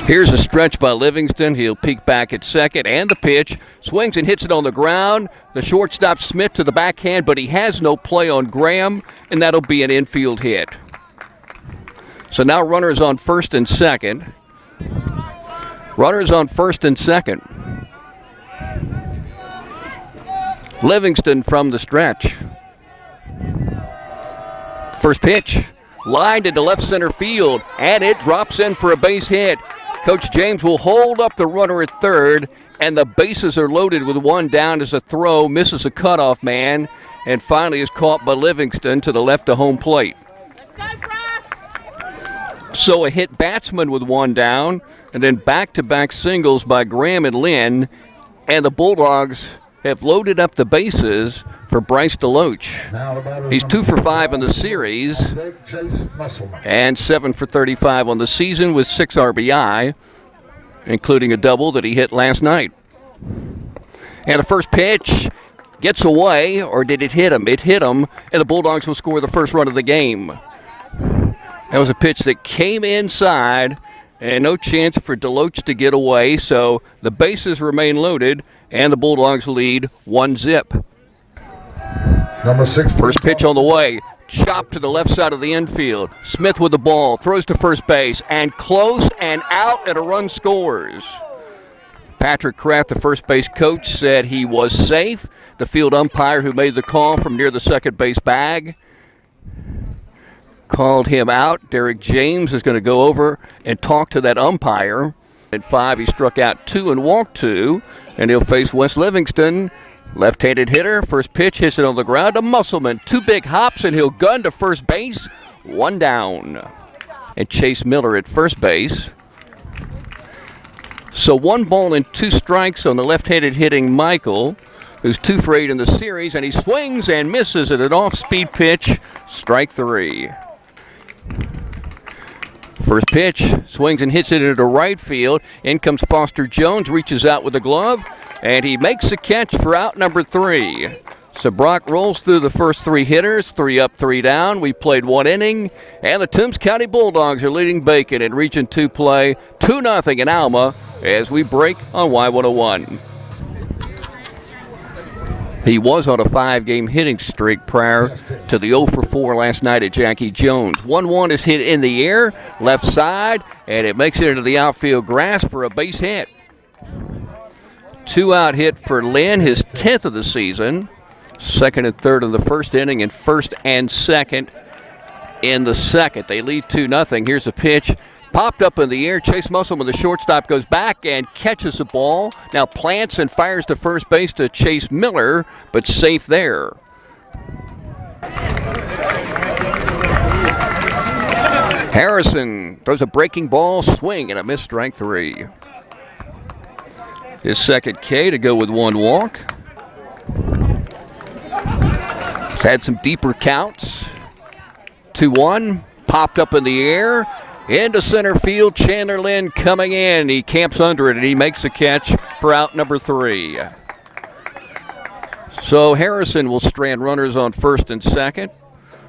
Here's a stretch by Livingston. He'll peek back at second, and the pitch. Swings and hits it on the ground. The shortstop Smith to the backhand, but he has no play on Graham, and that'll be an infield hit. So now runners on first and second. Runners on first and second. Livingston from the stretch. First pitch. Lined into left center field, and it drops in for a base hit. Coach James will hold up the runner at third, and the bases are loaded with one down as a throw, misses a cutoff man, and finally is caught by Livingston to the left of home plate. So a hit batsman with one down, and then back-to-back singles by Graham and Lynn, and the Bulldogs have loaded up the bases for Bryce DeLoach. He's 2 for 5 in the series and 7 for 35 on the season with 6 RBI, including a double that he hit last night. And the first pitch gets away, or did it hit him? It hit him, and the Bulldogs will score the first run of the game. That was a pitch that came inside, and no chance for DeLoach to get away, so the bases remain loaded, and the Bulldogs lead 1-0. Number 6. First pitch on the way. Chop to the left side of the infield. Smith with the ball. Throws to first base. And close and out, and a run scores. Patrick Kraft, the first base coach, said he was safe. The field umpire who made the call from near the second base bag called him out. Derek James is going to go over and talk to that umpire. At 5, he struck out 2 and walked 2, and he'll face West Livingston. Left-handed hitter, first pitch, hits it on the ground to Musselman. 2 big hops, and he'll gun to first base. 1 down. And Chase Miller at first base. So 1 ball and 2 strikes on the left-handed hitting Michael, who's 2 for 8 in the series, and he swings and misses at an off-speed pitch. Strike 3. First pitch, swings and hits it into right field. In comes Foster Jones, reaches out with the glove, and he makes a catch for out number 3. So Brock rolls through the first 3 hitters, 3 up, 3 down. We played 1 inning, and the Toombs County Bulldogs are leading Bacon in Region 2 play, 2-0 in Alma as we break on Y101. He was on a 5-game hitting streak prior to the 0 for 4 last night at Jackie Jones. 1-1 is hit in the air, left side, and it makes it into the outfield grass for a base hit. 2-out hit for Lynn, his 10th of the season. Second and third in the first inning, and first and second in the second. They lead 2-0. Here's a pitch. Popped up in the air. Chase Musselman, the shortstop, goes back and catches the ball. Now plants and fires to first base to Chase Miller, but safe there. Harrison throws a breaking ball, swing, and a missed, strike 3. His second K to go with 1 walk. He's had some deeper counts. 2-1, popped up in the air. Into center field, Chandler Lynn coming in. He camps under it, and he makes a catch for out number 3. So Harrison will strand runners on first and second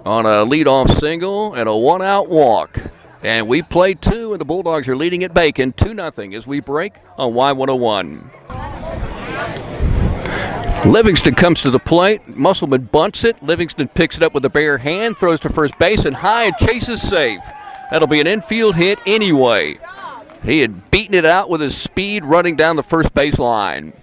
on a leadoff single and a 1-out walk. And we played 2, and the Bulldogs are leading at Bacon 2-0 as we break on Y101. Livingston comes to the plate. Musselman bunts it. Livingston picks it up with a bare hand, throws to first base and high, and Chase is safe. That'll be an infield hit anyway. He had beaten it out with his speed running down the first base line.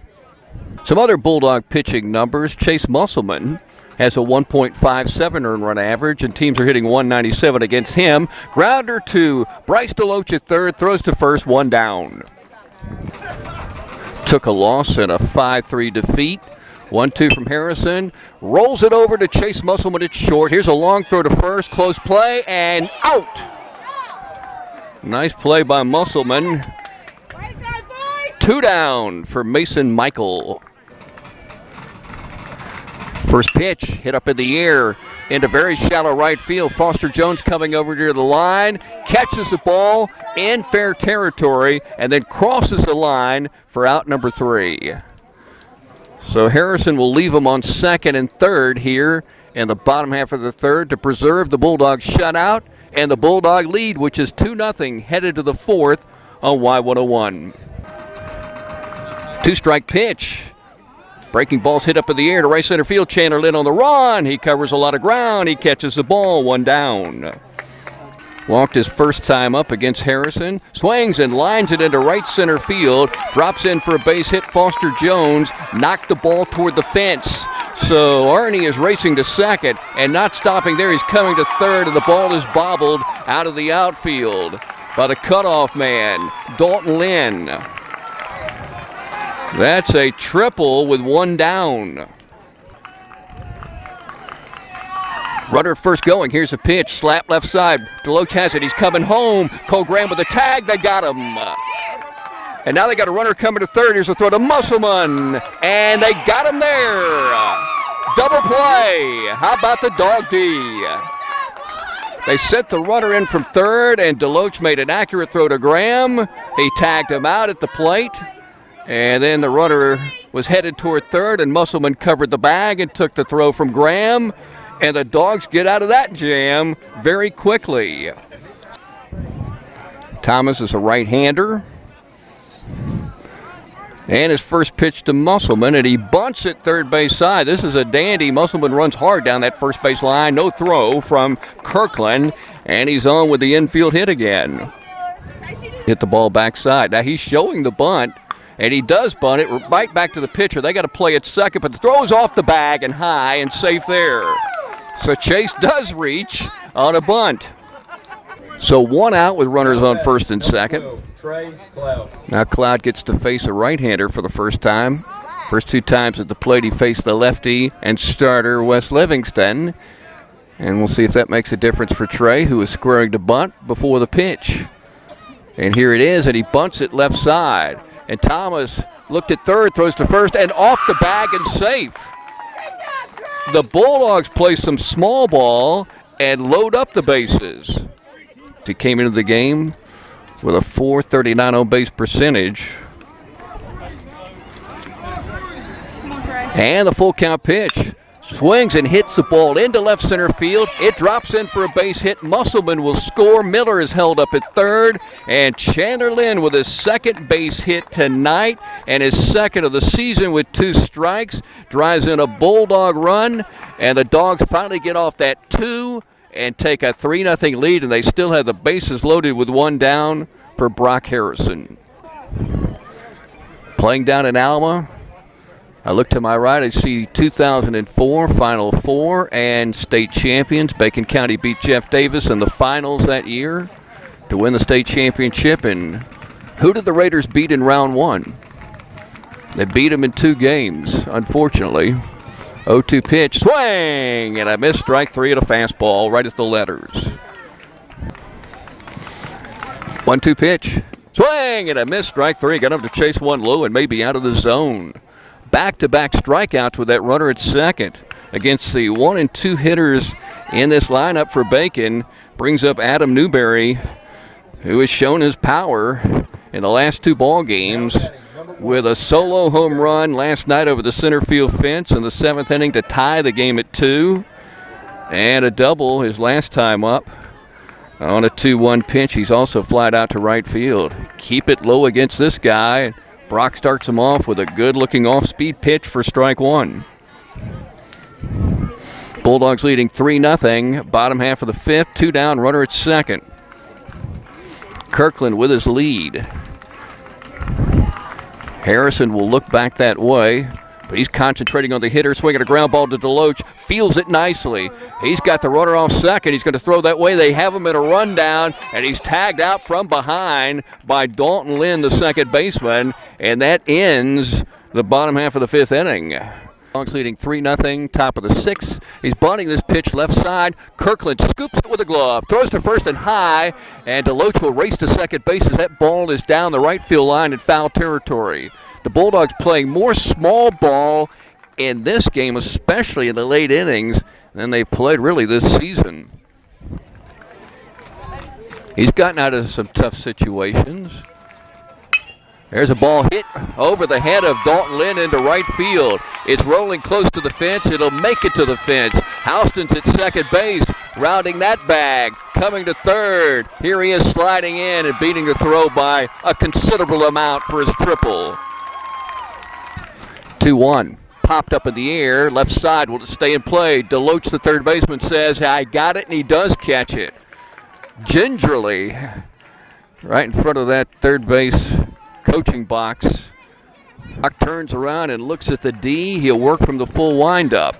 Some other Bulldog pitching numbers. Chase Musselman has a 1.57 earned run average, and teams are hitting 197 against him. Grounder to Bryce DeLoach at third, throws to first, 1 down. Took a loss in a 5-3 defeat. 1-2 from Harrison. Rolls it over to Chase Musselman at short. Here's a long throw to first, close play, and out. Nice play by Musselman. 2 down for Mason Michael. First pitch, hit up in the air into very shallow right field. Foster Jones coming over near the line, catches the ball in fair territory, and then crosses the line for out number 3. So Harrison will leave him on second and third here in the bottom half of the third to preserve the Bulldogs shutout and the Bulldog lead, which is 2-0 headed to the fourth on Y101. 2-strike pitch. Breaking ball's hit up in the air to right center field. Chandler Lynn on the run. He covers a lot of ground. He catches the ball, 1 down. Walked his first time up against Harrison. Swings and lines it into right center field. Drops in for a base hit. Foster Jones knocked the ball toward the fence. So Arnie is racing to second and not stopping there. He's coming to third, and the ball is bobbled out of the outfield by the cutoff man, Dalton Lynn. That's a triple with 1 down. Runner at first going. Here's a pitch. Slap left side. Deloach has it. He's coming home. Cole Graham with a tag. They got him. And now they got a runner coming to third. Here's a throw to Musselman. And they got him there. Double play. How about the dog D? They sent the runner in from third, and Deloach made an accurate throw to Graham. He tagged him out at the plate. And then the runner was headed toward third, and Musselman covered the bag and took the throw from Graham. And the Dogs get out of that jam very quickly. Thomas is a right-hander. And his first pitch to Musselman, and he bunts it third base side. This is a dandy. Musselman runs hard down that first base line. No throw from Kirkland, and he's on with the infield hit again. Hit the ball backside. Now he's showing the bunt, and he does bunt it right back to the pitcher. They got to play it second, but the throw is off the bag and high and safe there. So Chase does reach on a bunt. So 1 out with runners on first and second. Now Cloud gets to face a right-hander for the first time. First 2 times at the plate he faced the lefty and starter Wes Livingston. And we'll see if that makes a difference for Trey, who is squaring to bunt before the pitch. And here it is, and he bunts it left side. And Thomas looked at third, throws to first, and off the bag and safe. The Bulldogs play some small ball and load up the bases. He came into the game with a .439 on-base percentage. And the full count pitch. Swings and hits the ball into left center field. It drops in for a base hit. Musselman will score. Miller is held up at third. And Chandler Lynn with his second base hit tonight and his second of the season with 2 strikes. Drives in a Bulldog run. And the Dogs finally get off that 2 and take a 3-0 lead. And they still have the bases loaded with 1 down for Brock Harrison. Playing down in Alma. I look to my right, I see 2004 Final Four and state champions. Bacon County beat Jeff Davis in the finals that year to win the state championship. And who did the Raiders beat in round 1? They beat them in 2 games, unfortunately. 0-2 pitch, swing, and I missed strike 3 at a fastball right at the letters. 1-2 pitch, swing, and I missed strike 3. Got him to chase 1 low and maybe out of the zone. Back-to-back strikeouts with that runner at second against the 1 and 2 hitters in this lineup for Bacon. Brings up Adam Newberry, who has shown his power in the last 2 ball games with a solo home run last night over the center field fence in the 7th inning to tie the game at 2, and a double his last time up on a 2-1 pitch. He's also flied out to right field. Keep it low against this guy. Brock starts him off with a good-looking off-speed pitch for strike 1. Bulldogs leading 3-0, bottom half of the 5th, 2 down, runner at second. Kirkland with his lead. Harrison will look back that way, but he's concentrating on the hitter, swinging a ground ball to Deloach, fields it nicely. He's got the runner off second. He's going to throw that way. They have him in a rundown, and he's tagged out from behind by Dalton Lynn, the second baseman, and that ends the bottom half of the 5th inning. Dogs leading 3-0, top of the 6th. He's bunting this pitch left side. Kirkland scoops it with a glove, throws to first and high, and Deloach will race to second base as that ball is down the right field line in foul territory. The Bulldogs playing more small ball in this game, especially in the late innings, than they played really this season. He's gotten out of some tough situations. There's a ball hit over the head of Dalton Lynn into right field. It's rolling close to the fence. It'll make it to the fence. Houston's at second base, rounding that bag. coming to third. Here he is sliding in and beating the throw by a considerable amount for his triple. 2-1. Popped up in the air. Left side, will it stay in play? Deloach, the third baseman, says, I got it, and he does catch it. Gingerly, right in front of that third base coaching box. Brock turns around and looks at the D. He'll work from the full windup.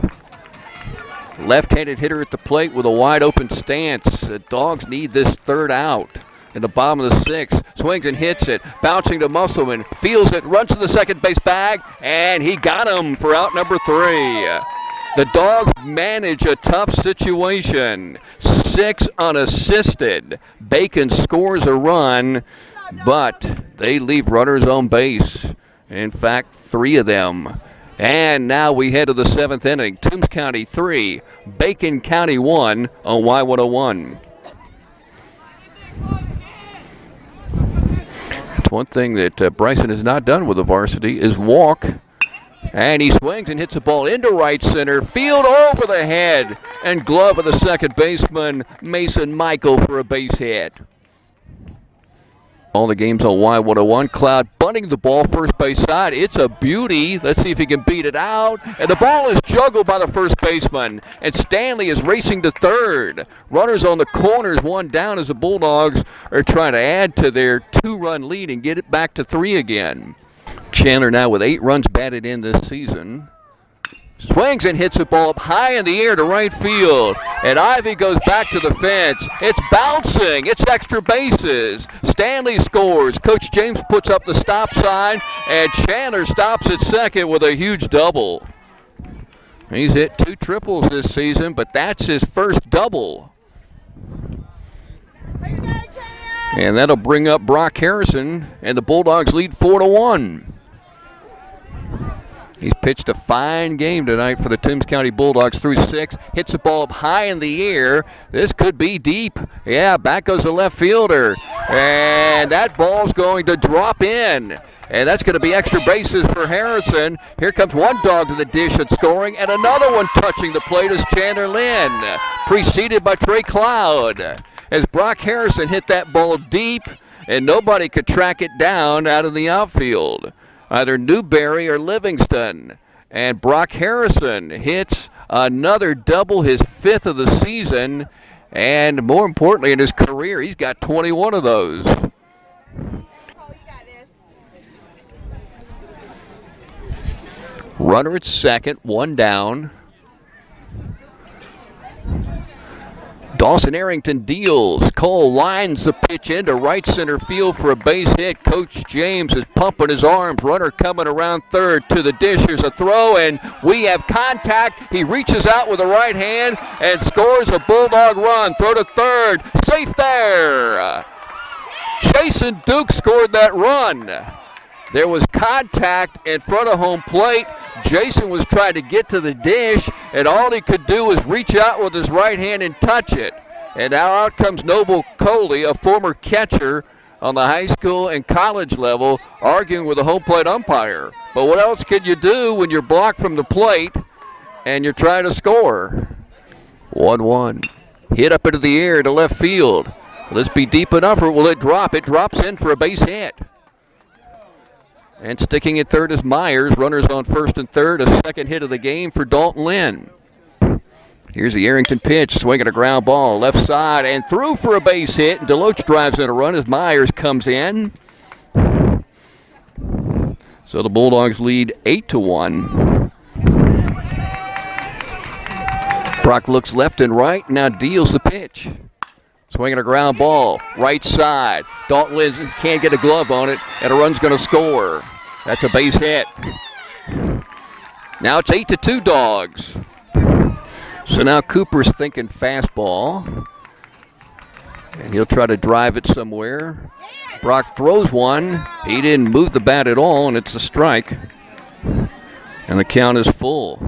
Left-handed hitter at the plate with a wide open stance. The Dogs need this third out. In the bottom of the sixth, swings and hits it, bouncing to Musselman, feels it, runs to the second base bag, and he got him for out number 3. The Dogs manage a tough situation. 6 unassisted. Bacon scores a run, but they leave runners on base. In fact, 3 of them. And now we head to the 7th inning. Toombs County 3, Bacon County 1 on Y101. It's one thing that Bryson has not done with the varsity is walk. And he swings and hits the ball into right center field over the head. And glove of the second baseman, Mason Michael, for a base hit. All the games on Y101. Cloud bunting the ball first base side. It's a beauty. Let's see if he can beat it out. And the ball is juggled by the first baseman. And Stanley is racing to third. Runners on the corners, 1 down as the Bulldogs are trying to add to their 2-run lead and get it back to 3 again. Chandler now with 8 runs batted in this season. Swings and hits the ball up high in the air to right field. And Ivy goes back to the fence. It's bouncing. It's extra bases. Stanley scores. Coach James puts up the stop sign. And Chandler stops at second with a huge double. He's hit 2 triples this season, but that's his first double. And that'll bring up Brock Harrison. And the Bulldogs lead 4-1. He's pitched a fine game tonight for the Toombs County Bulldogs through 6. Hits the ball up high in the air. This could be deep. Yeah, back goes the left fielder. And that ball's going to drop in. And that's going to be extra bases for Harrison. Here comes one dog to the dish at scoring, and another one touching the plate is Chandler Lynn, preceded by Trey Cloud. As Brock Harrison hit that ball deep, and nobody could track it down out of the outfield. Either Newberry or Livingston. And Brock Harrison hits another double, his 5th of the season. And more importantly, in his career, he's got 21 of those. Runner at second, 1 down. Dawson Arrington deals. Cole lines the pitch into right center field for a base hit. Coach James is pumping his arms. Runner coming around third to the dish. Here's a throw, and we have contact. He reaches out with the right hand and scores a Bulldog run. Throw to third. Safe there. Jason Duke scored that run. There was contact in front of home plate. Jason was trying to get to the dish, and all he could do was reach out with his right hand and touch it. And now out comes Noble Coley, a former catcher on the high school and college level, arguing with the home plate umpire. But what else can you do when you're blocked from the plate and you're trying to score? 1-1. Hit up into the air to left field. Will this be deep enough, or will it drop? It drops in for a base hit. And sticking at third is Myers. Runners on first and third. A second hit of the game for Dalton Lynn. Here's the Arrington pitch. Swinging a ground ball. Left side and through for a base hit. And Deloach drives in a run as Myers comes in. So the Bulldogs lead 8-1. Brock looks left and right. Now deals the pitch. Swinging a ground ball, right side. Dalton Lynn can't get a glove on it, and a run's going to score. That's a base hit. Now it's 8-2 Dogs. So now Cooper's thinking fastball, and he'll try to drive it somewhere. Brock throws one. He didn't move the bat at all, and it's a strike. And the count is full.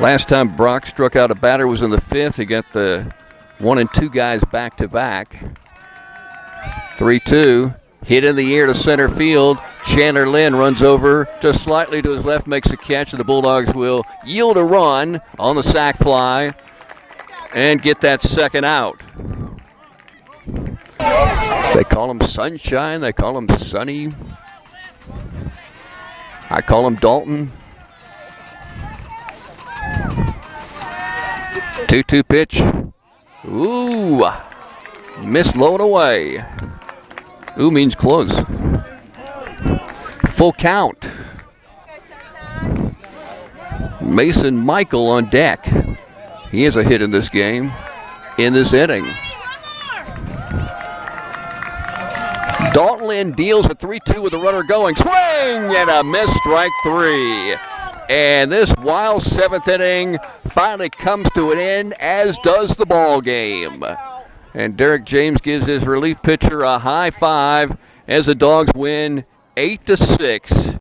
Last time Brock struck out a batter was in the 5th. He got the 1 and 2 guys back to back. 3-2. Hit in the air to center field. Chandler Lynn runs over just slightly to his left, makes a catch, and the Bulldogs will yield a run on the sac fly. and get that second out. They call him Sunshine. They call him Sunny. I call him Dalton. 2-2 pitch. Ooh. Missed low and away. Ooh means close. Full count. Mason Michael on deck. He has a hit in this game, in this inning. Dalton Lynn deals a 3-2 with the runner going. Swing and a miss, strike three. And this wild seventh inning finally comes to an end, as does the ball game. And Derek James gives his relief pitcher a high five as the Dogs win 8-6.